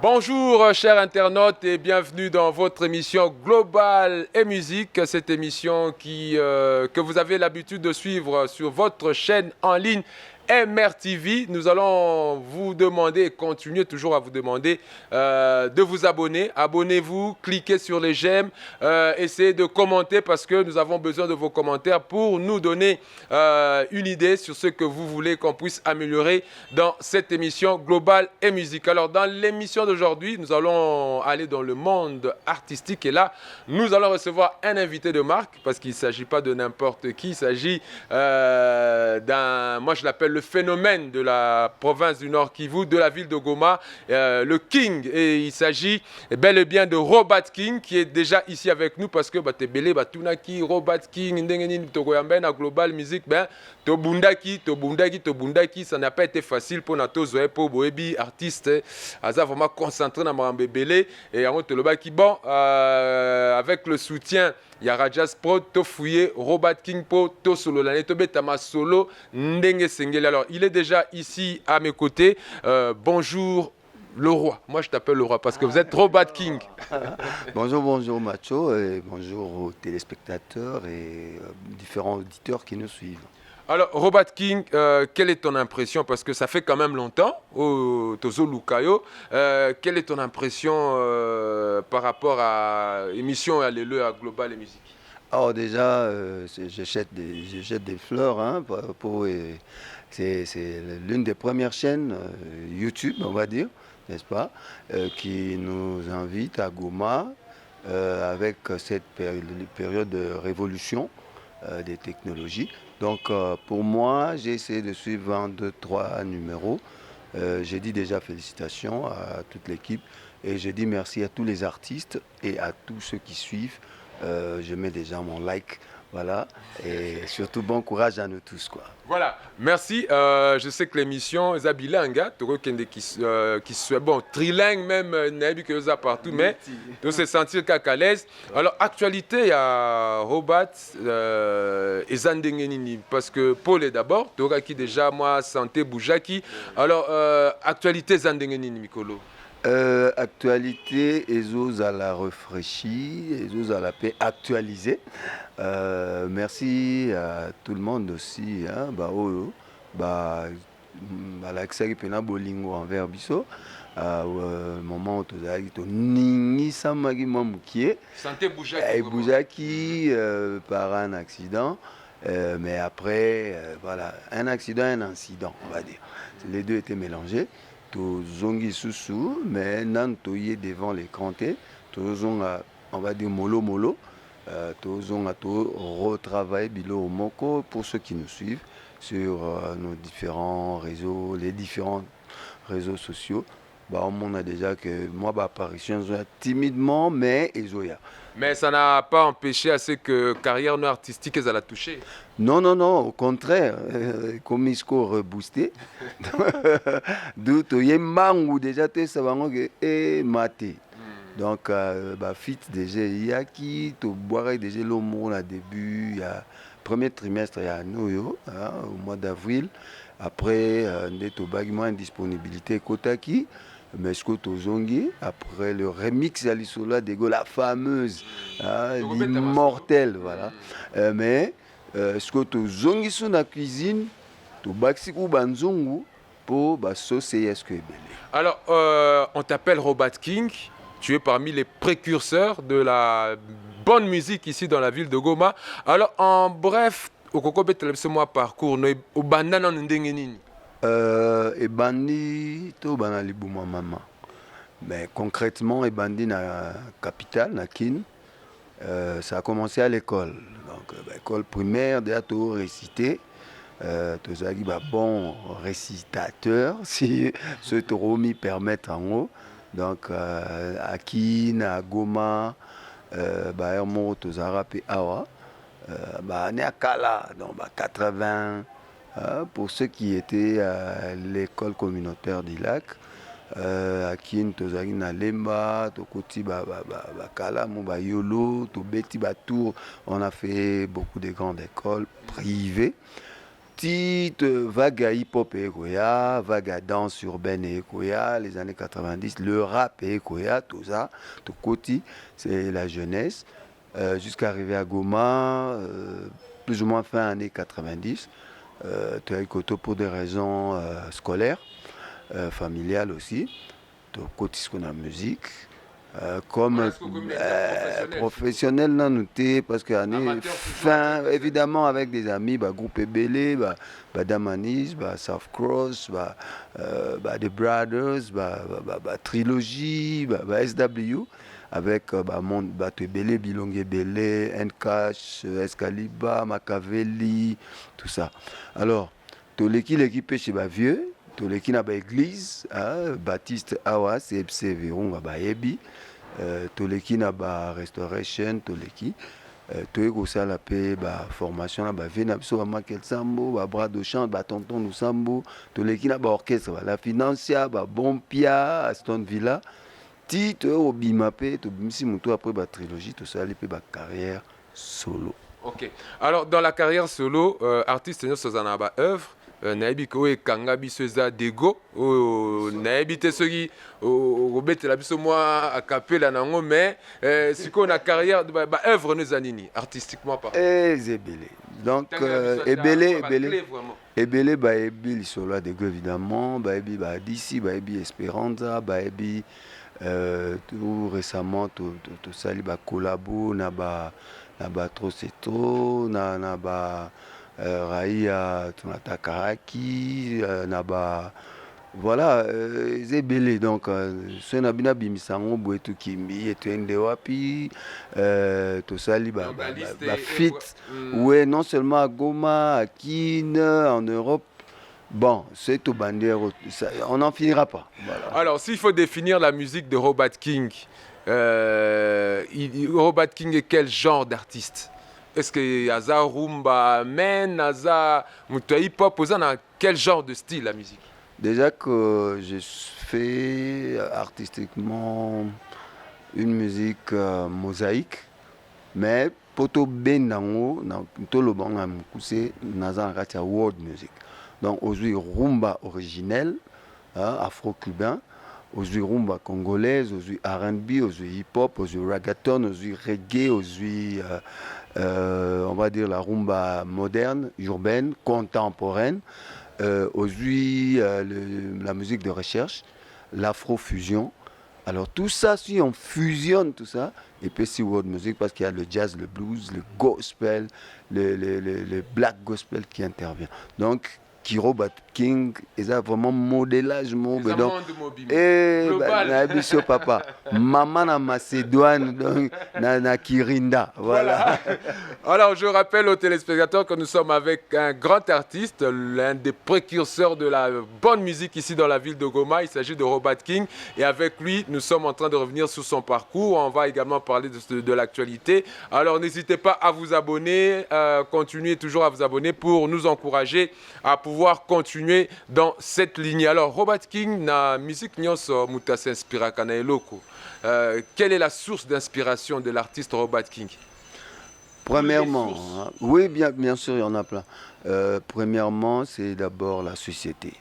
Bonjour chers internautes et bienvenue dans votre émission Global et Musique, cette émission que vous avez l'habitude de suivre sur votre chaîne en ligne MRTV. Nous allons vous demander et continuer toujours à vous demander de vous abonner. Abonnez-vous, cliquez sur les j'aime, essayez de commenter parce que nous avons besoin de vos commentaires pour nous donner une idée sur ce que vous voulez qu'on puisse améliorer dans cette émission Global et Musique. Alors dans l'émission d'aujourd'hui, nous allons aller dans le monde artistique et là, nous allons recevoir un invité de marque parce qu'il ne s'agit pas de n'importe qui, il s'agit moi je l'appelle le phénomène de la province du Nord Kivu, de la ville de Goma, le King. Et il s'agit bel et bien de Robert King qui est déjà ici avec nous parce que Tebele, Tunaki, Robert King, Togoyamben, à Global Music, Tobundaki, ça n'a pas été facile pour Nato Zoé, pour Boebi, artiste, Aza vraiment concentré dans Marambébélé. Et en tout le qui bon, avec le soutien. Il y a Rajas Pro, Tofouye, Robert King Pro, Tosolo, l'année Tama Solo, Ndenge Sengele. Alors, il est déjà ici à mes côtés. Bonjour, le roi. Moi, je t'appelle le roi parce que vous êtes Robert King. Bonjour Macho, et bonjour aux téléspectateurs et différents auditeurs qui nous suivent. Alors, Robert King, quelle est ton impression? Parce que ça fait quand même longtemps, au Tozo Lukayo. Quelle est ton impression par rapport à l'émission Alléluia Global et Musique? Alors déjà, je jette des fleurs, hein, c'est l'une des premières chaînes YouTube, on va dire, n'est-ce pas, qui nous invite à Goma avec cette période de révolution des technologies. Donc pour moi, j'ai essayé de suivre 1, 2, 3 numéros. J'ai dit déjà félicitations à toute l'équipe et j'ai dit merci à tous les artistes et à tous ceux qui suivent. Je mets déjà mon like, voilà, et surtout bon courage à nous tous, quoi. Voilà, merci. Je sais que l'émission est bilingue, qui soit bon, trilingue même, n'abi que ça partout, mais de se sentir qu'à l'aise. Alors, actualité, il y a Robert et Zandengenini, parce que Paul est d'abord, Tora qui déjà, moi, santé Boujaki. Alors, actualité Zandengenini, Mikolo. Actualité, Ezos à la rafraîchie, Ezos à la paix actualisée. Merci à tout le monde aussi. Hein, l'accès pena bolingo envers biso. Moment où tu as ningi samagi mamukie. Santé Boujaki. Boujaki par un accident. Mais après, voilà, un accident, un incident, on va dire. Les deux étaient mélangés. Zongi Soussou, mais nan toye devant l'écran, on va dire mollo, tozonga to retravailler bilo moko pour ceux qui nous suivent sur nos différents réseaux, les différents réseaux sociaux. On a déjà que moi, apparition timidement, mais Ezoya. Mais ça n'a pas empêché à ce que carrière non artistique elle a touché. Non, au contraire, comme il faut reboosté. D'où tu es mangou déjà, tu es maté. Donc, fit déjà, il y a qui, tu boirais déjà le mot au début, il y a premier trimestre, il y a Noyo, au mois d'avril. Après, tu as une disponibilité Kotaki. Mesko Tozongi, après le remix d'Alisola Dego, la fameuse, l'immortelle, voilà. Mais ce que Tozongi sur la cuisine, tu baxikou banzongu pour saucer ce que Alors, on t'appelle Robert King. Tu es parmi les précurseurs de la bonne musique ici dans la ville de Goma. Alors, en bref, au Kokobet, c'est moi parcours, au bandana n'endengenini. Ebandi to banali bouma mama. Mais concrètement, Ebandi na capitale, na Kin, ça a commencé à l'école. Donc, école primaire, déjà tout récité. Tozagi bon récitateur, si ce Toromi permettent en haut. Donc, à Kin, à Goma, Hermo, Tozara, et Awa. Né à Kala, donc 80. Pour ceux qui étaient à l'école communautaire du lac, à Kin, Tozagi na Lemba, Tokoti, Kala, Yolo, Tobeti, Tour, on a fait beaucoup de grandes écoles privées. petite vague à hip-hop et Ekoya, vague à danse urbaine et Ekoya, les années 90, le rap et Ekoya, tout ça, tout côté, c'est la jeunesse, jusqu'à arriver à Goma, plus ou moins fin années 90, Koto pour des raisons scolaires, familiales aussi, tout côté ce qu'on a musique. Comme professionnel non noté parce que fin évidemment avec des amis groupe Ebele Damanis South Cross The Brothers Trilogy SW avec monde Ebele Bilongue Ebele Ncash Escaliba Machiavelli tout ça. Alors tout l'équipe chez vieux tout l'équipe na église Baptiste Awa CFC Virunga Ebi toleki na restoration toleki toyei kosala mpe formation na bavie na biso Michael Sambo bras de chant tonton Lusambo toleki na orchestre la Financia Bompia Aston Villa ti toyei kobima mpe tobimisi motu après trilogie tosali mpe carrière solo. Ok. Alors dans la carrière solo artiste nyonso aza na œuvre nayebi ko ekanga biso eza dego nayebi te soki obetela biso mwa acapella nango mais sikoyo na carrière œuvre eza nini artistiquement pas ezebele donc ebele bayebi lisolo ya dego évidemment bayebi d'ici bayebi Esperanza bayebi tout récemment tosali collabo na Troseto na Raïa Takaraki Naba voilà zebele donc ce nabina bimisango boetu kimbi etende wapi to sali fit ouais non seulement à Goma à Kin en Europe. Bon, c'est au bandière, on n'en finira pas. Voilà. Alors, s'il faut définir la musique de Robert King, Robert King est quel genre d'artiste? Est-ce que Aza Rumba, Men, Aza Hip Hop, dans quel genre de style la musique? Déjà que je fais artistiquement une musique mosaïque, mais poto ben nango, to lo banga mukuse naza ngati world music. Donc aujourd'hui rumba originel, afro-cubain, aujourd'hui rumba congolaise, aujourd'hui R&B, aujourd'hui hip-hop, aujourd'hui reggaeton, aujourd'hui reggae, aujourd'hui on va dire la rumba moderne, urbaine, contemporaine, aujourd'hui la musique de recherche, l'afro-fusion. Alors tout ça, si on fusionne tout ça, et puis c'est world music parce qu'il y a le jazz, le blues, le gospel, le black gospel qui intervient. Donc Robert King, ils ont vraiment modélage papa maman na Macédoine donc na Kirinda voilà. Alors je rappelle aux téléspectateurs que nous sommes avec un grand artiste, l'un des précurseurs de la bonne musique ici dans la ville de Goma. Il s'agit de Robert King et avec lui nous sommes en train de revenir sur son parcours. On va également parler de l'actualité. Alors n'hésitez pas à vous abonner, continuez toujours à vous abonner pour nous encourager à pouvoir continuer dans cette ligne. Alors, Robert King, na musique nyonso muta s'inspira kana eloko. Quelle est la source d'inspiration de l'artiste Robert King? Premièrement, oui, bien sûr, il y en a plein. Premièrement, c'est d'abord la société.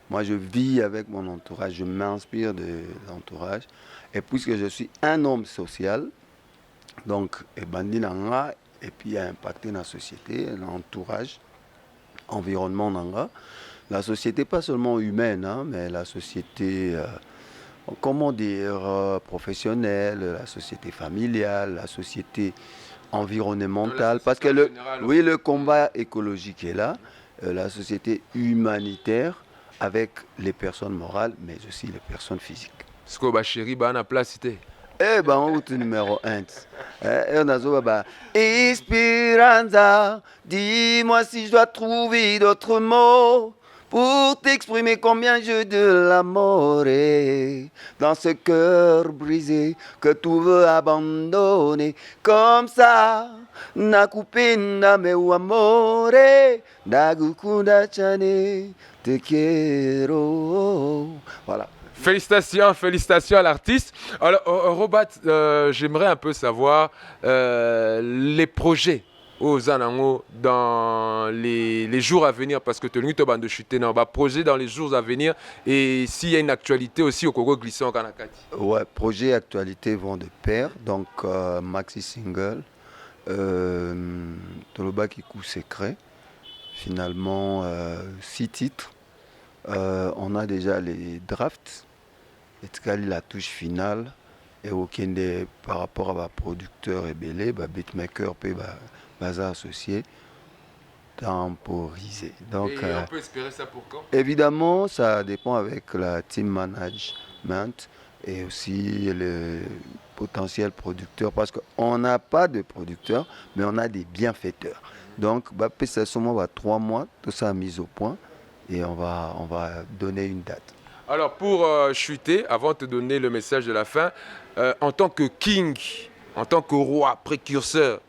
Moi, je vis avec mon entourage, je m'inspire de l'entourage. Et puisque je suis un homme social, donc, et puis il y a impacté dans la société, l'entourage. Environnement nanga, la société pas seulement humaine, mais la société, comment dire, professionnelle, la société familiale, la société environnementale, parce que le combat écologique est là, la société humanitaire avec les personnes morales, mais aussi les personnes physiques. Ce que chéri ba na place route numéro 1. Esperanza, dis-moi si je dois trouver d'autres mots pour t'exprimer combien je de l'amour dans ce cœur brisé que tout veut abandonner. Comme ça, na coupé na meu amore, dagukunda chane, te quiero. Voilà. Félicitations à l'artiste. Alors, Robert, j'aimerais un peu savoir les projets aux Anango dans les jours à venir, parce que tu as de chuter dans un projet dans les jours à venir, et s'il y a une actualité aussi au Congo glissant au Kanakati. Ouais, projet et actualité vont de pair, donc maxi single, Toloba Kikou Secret, finalement 6 titres. On a déjà les drafts, et la touche finale, et aucun des par rapport à producteur et belé, beatmaker, puis bazar associé, temporisé. Donc, et on peut espérer ça pour quand? Évidemment, ça dépend avec la team management et aussi le potentiel producteur, parce qu'on n'a pas de producteur, mais on a des bienfaiteurs. Donc, ça seulement 3 mois, tout ça mis au point, et on va donner une date. Alors pour chuter, avant de te donner le message de la fin, en tant que king, en tant que roi, précurseur,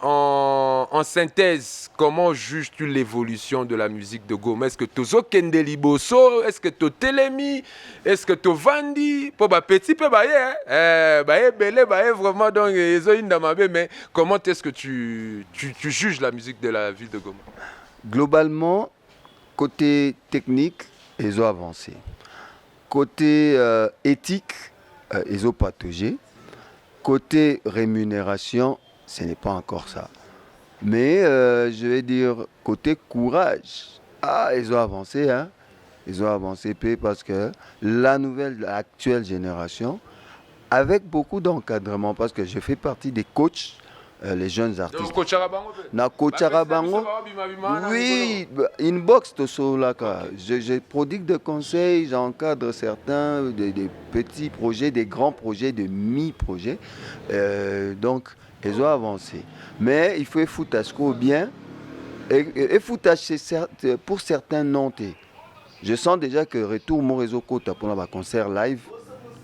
en synthèse, comment juges-tu l'évolution de la musique de Goma? Est-ce que tu as Kende Liboso? Est-ce que tu as Telemi? Est-ce que tu as Vandi? Pour petit peu, belé, vraiment, donc, mais comment est-ce que tu juges la musique de la ville de Goma? Globalement, côté technique, ils ont avancé. Côté éthique, ils ont patogé. Côté rémunération, ce n'est pas encore ça. Mais je vais dire, côté courage, ils ont avancé. Hein? Ils ont avancé parce que l'actuelle génération, avec beaucoup d'encadrement, parce que je fais partie des coachs, les jeunes artistes. Na Coacharabango. Oui, inbox to Solaka. Je prodigue des conseils, j'encadre certains, des petits projets, des grands projets, des mi-projets. Donc, ils ont avancé. Mais il faut foutre à ce qu'on bien. Et foutre pour certains nantais. Je sens déjà que Retour mon réseau Kota pour un concert live.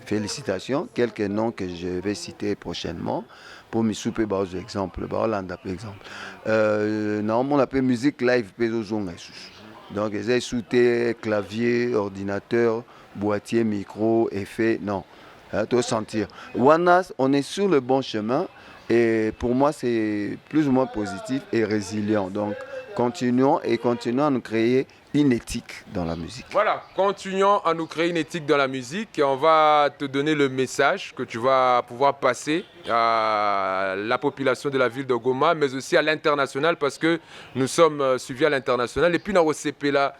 Félicitations. Quelques noms que je vais citer prochainement. Pour me souper, par exemple, par exemple. Normalement, on appelle musique live, donc, ils ont souté clavier, ordinateur, boîtier, micro, effet. Non, tu dois sentir. Wanas, on est sur le bon chemin et pour moi, c'est plus ou moins positif et résilient. Donc, continuons à nous créer une éthique dans la musique. Voilà, continuons à nous créer une éthique dans la musique et on va te donner le message que tu vas pouvoir passer à la population de la ville de Goma, mais aussi à l'international parce que nous sommes suivis à l'international. Et puis dans OCP là,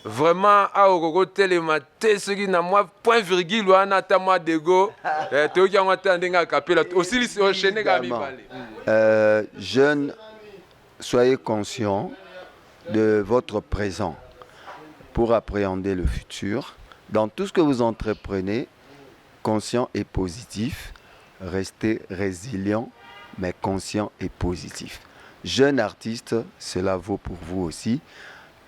vraiment, à Ogogo Télématé, ce qui n'a moi point virgule, ou à Natama Dego, tu as entendu un capella, aussi les chaînes jeunes, soyez conscients de votre présent pour appréhender le futur. Dans tout ce que vous entreprenez, conscient et positif, restez résilient, mais conscient et positif. Jeune artiste, cela vaut pour vous aussi.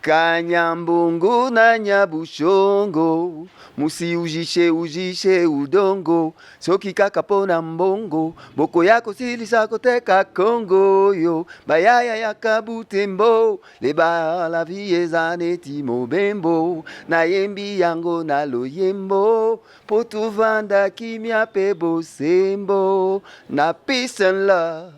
Kanyambungu na nyabushongo musi ujishe udongo soki kakapona mbongo boko yako silisa koteka Kongo yo bayaya yakabutembo leba la vie ezaneti mobembo na yembi yango na loyembo potuvanda kimia pe bosembo na peace and love.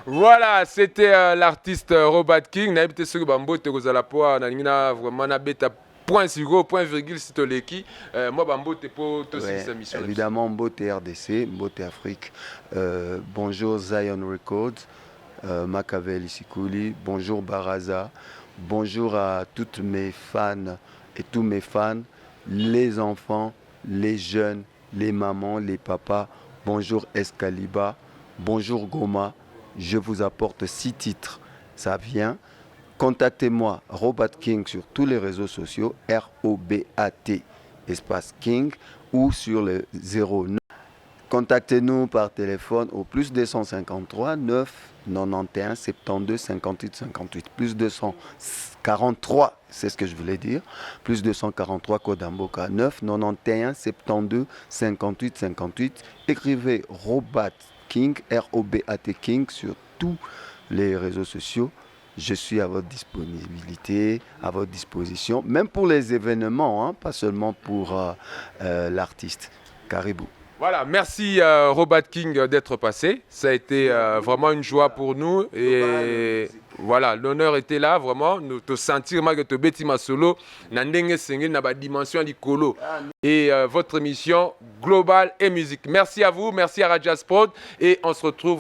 Voilà, c'était l'artiste Robert King. Naïbte sur Bambo te gozala poa na ngina vraiment na beta point sur point virgule si toleki. Moi Bambo te po to cette mission. Évidemment Mbote RDC, Mbote Afrique. Bonjour Zion Records, Machiavelli Sikuli, bonjour Baraza. Bonjour à toutes mes fans et tous mes fans, les enfants, les jeunes, les mamans, les papas. Bonjour Escaliba. Bonjour Goma, je vous apporte 6 titres, ça vient. Contactez-moi, Robert King, sur tous les réseaux sociaux, R-O-B-A-T, espace King, ou sur le 09. Contactez-nous par téléphone au plus 253 9 91 72 58 58, plus 243, c'est ce que je voulais dire, plus 243 Kodamboka, 9 91 72 58 58. Écrivez Robert King, R-O-B-A-T King sur tous les réseaux sociaux. Je suis à votre disponibilité, à votre disposition, même pour les événements, hein, pas seulement pour l'artiste. Caribou. Voilà, merci Robert King d'être passé. Ça a été vraiment une joie pour nous. Et voilà, l'honneur était là, vraiment. Nous te sentir mal que te bêtis ma solo. Nandenge sengel na ba dimension d'icolo. Et votre émission Global et Musique. Merci à vous, merci à Raja Sport. Et on se retrouve